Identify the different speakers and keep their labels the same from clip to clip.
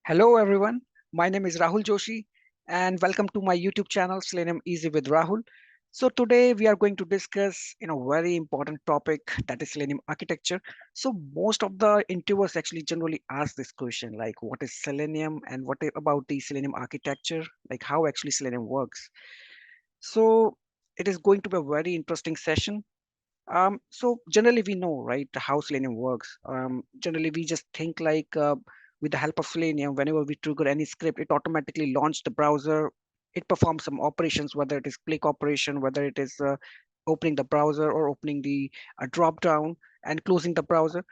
Speaker 1: Hello everyone, my name is Rahul Joshi and welcome to my YouTube channel Selenium Easy with Rahul. So today we are going to discuss very important topic, that is Selenium architecture. So most of the interviewers actually generally ask this question, like what is Selenium and about the Selenium architecture, like how actually Selenium works. So it is going to be a very interesting session. So generally we know, right, how Selenium works. Generally we just think like with the help of Selenium, whenever we trigger any script, it automatically launches the browser. It performs some operations, whether it is click operation, whether it is opening the browser or opening the drop down and closing the browser.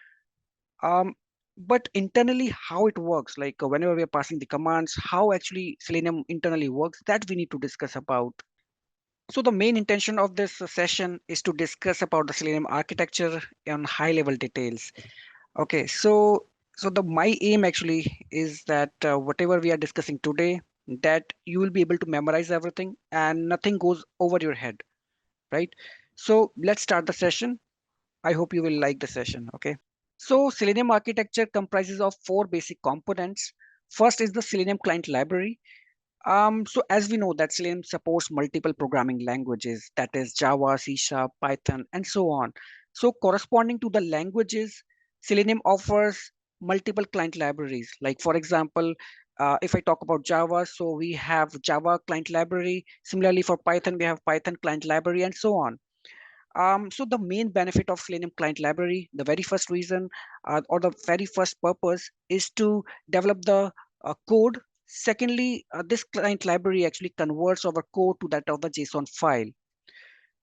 Speaker 1: Um, but internally, how it works, like whenever we are passing the commands, how actually Selenium internally works, that we need to discuss about. So the main intention of this session is to discuss about the Selenium architecture on high level details. Okay, so the my aim actually is that whatever we are discussing today, that you will be able to memorize everything and nothing goes over your head, right? So let's start the session. I hope you will like the session. Okay. So Selenium architecture comprises of four basic components. First is the Selenium client library. So as we know that Selenium supports multiple programming languages, that is Java, C Sharp, Python, and so on. So corresponding to the languages, Selenium offers multiple client libraries. Like for example, if I talk about Java, so we have Java client library. Similarly for Python, we have Python client library, and so on. So the main benefit of Selenium client library, the very first reason or the very first purpose is to develop the code. Secondly, this client library actually converts our code to that of the JSON file,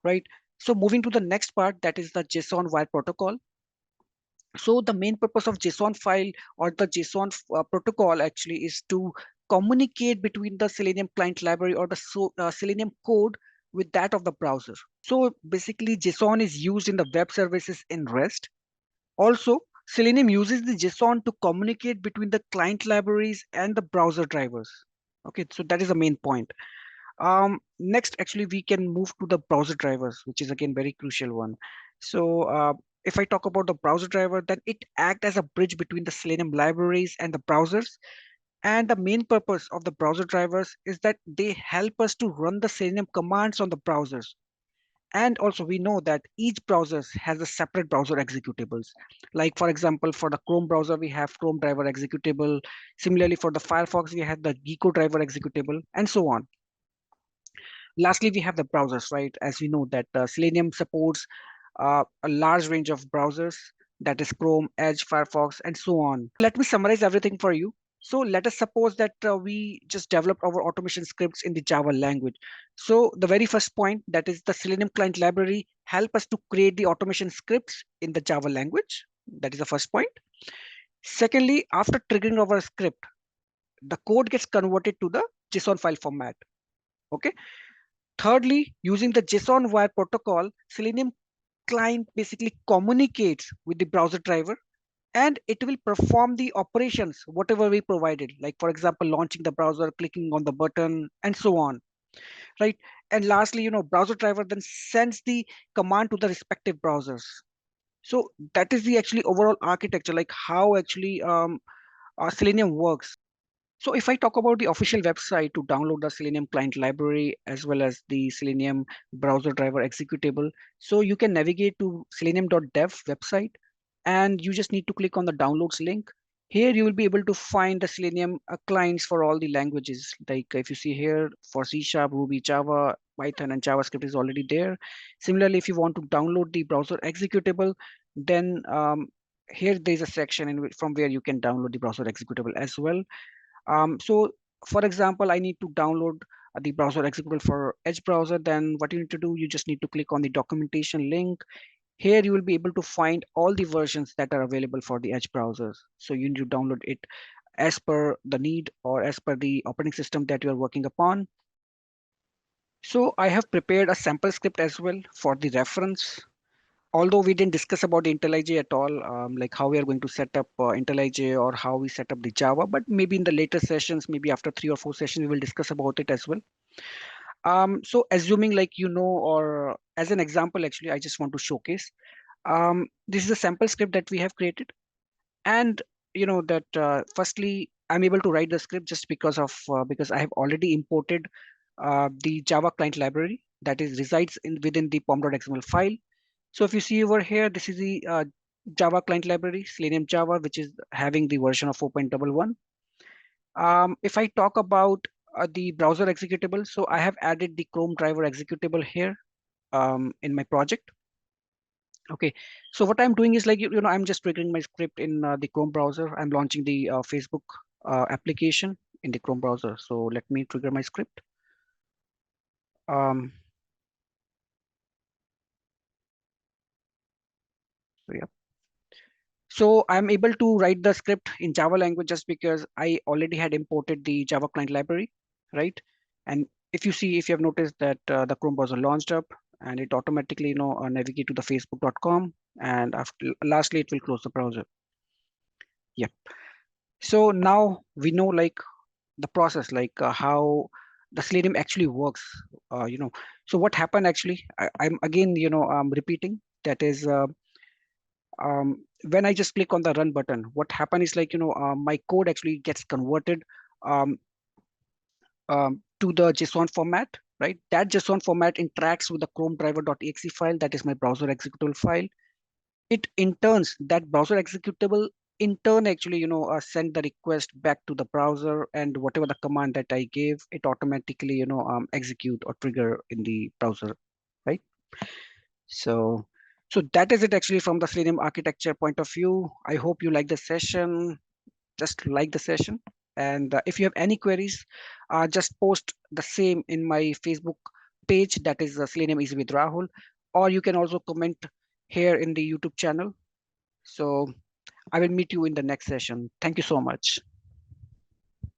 Speaker 1: right? So moving to the next part, that is the JSON Wire Protocol. So the main purpose of JSON file or the JSON protocol actually is to communicate between the Selenium client library or the Selenium code with that of the browser. So basically, JSON is used in the web services in REST. Also, Selenium uses the JSON to communicate between the client libraries and the browser drivers. Okay, so that is the main point. Next, actually, we can move to the browser drivers, which is again very crucial one. So, if I talk about the browser driver, then it acts as a bridge between the Selenium libraries and the browsers. And the main purpose of the browser drivers is that they help us to run the Selenium commands on the browsers. And also we know that each browser has a separate browser executables. Like for example, for the Chrome browser, we have Chrome driver executable. Similarly, for the Firefox, we have the Gecko driver executable and so on. Lastly, we have the browsers, right? As we know that Selenium supports a large range of browsers, that is Chrome, Edge, Firefox, and so on. Let me summarize everything for you. So let us suppose that we just developed our automation scripts in the Java language. So the very first point, that is the Selenium client library, help us to create the automation scripts in the Java language. That is the first point. Secondly, after triggering our script, the code gets converted to the JSON file format. Okay. Thirdly, using the JSON Wire Protocol, Selenium client basically communicates with the browser driver and it will perform the operations, whatever we provided, like for example, launching the browser, clicking on the button, and so on, right? And lastly, browser driver then sends the command to the respective browsers. So that is the actually overall architecture, like how actually Selenium works. So if I talk about the official website to download the Selenium client library as well as the Selenium browser driver executable, so you can navigate to selenium.dev website and you just need to click on the downloads link. Here you will be able to find the Selenium clients for all the languages. Like if you see here for C Sharp, Ruby, Java, Python, and JavaScript is already there. Similarly, if you want to download the browser executable, then here there's a section from where you can download the browser executable as well. So for example, I need to download the browser executable for Edge browser. Then what you need to do, you just need to click on the documentation link. Here you will be able to find all the versions that are available for the Edge browsers. So you need to download it as per the need or as per the operating system that you are working upon. So I have prepared a sample script as well for the reference. Although we didn't discuss about the IntelliJ at all, like how we are going to set up IntelliJ or how we set up the Java, but maybe in the later sessions, maybe after 3 or 4 sessions, we will discuss about it as well. So assuming like or as an example, actually, I just want to showcase. This is a sample script that we have created. And that firstly, I'm able to write the script just because I have already imported the Java client library that is resides within the pom.xml file. So if you see over here, this is the Java client library, Selenium Java, which is having the version of 4.11. If I talk about the browser executable, so I have added the Chrome driver executable here in my project. Okay, so what I'm doing is like, I'm just triggering my script in the Chrome browser. I'm launching the Facebook application in the Chrome browser. So let me trigger my script. Um, so yeah. So I'm able to write the script in Java language just because I already had imported the Java client library, right? And if you have noticed that the Chrome browser launched up and it automatically, navigate to the facebook.com, and lastly, it will close the browser. Yep. So now we know like the process, like how the Selenium actually works. Uh, you know, so what happened actually? I'm again, repeating. That is, when I just click on the run button, what happened is like, my code actually gets converted um, to the JSON format, right? That JSON format interacts with the Chrome driver.exe file. That is my browser executable file. It in turns, that browser executable in turn actually, send the request back to the browser, and whatever the command that I gave, it automatically, execute or trigger in the browser, right? So, so that is it actually from the Selenium architecture point of view. I hope you like the session. Just like the session. And if you have any queries, just post the same in my Facebook page, that is Selenium Easy with Rahul, or you can also comment here in the YouTube channel. So I will meet you in the next session. Thank you so much.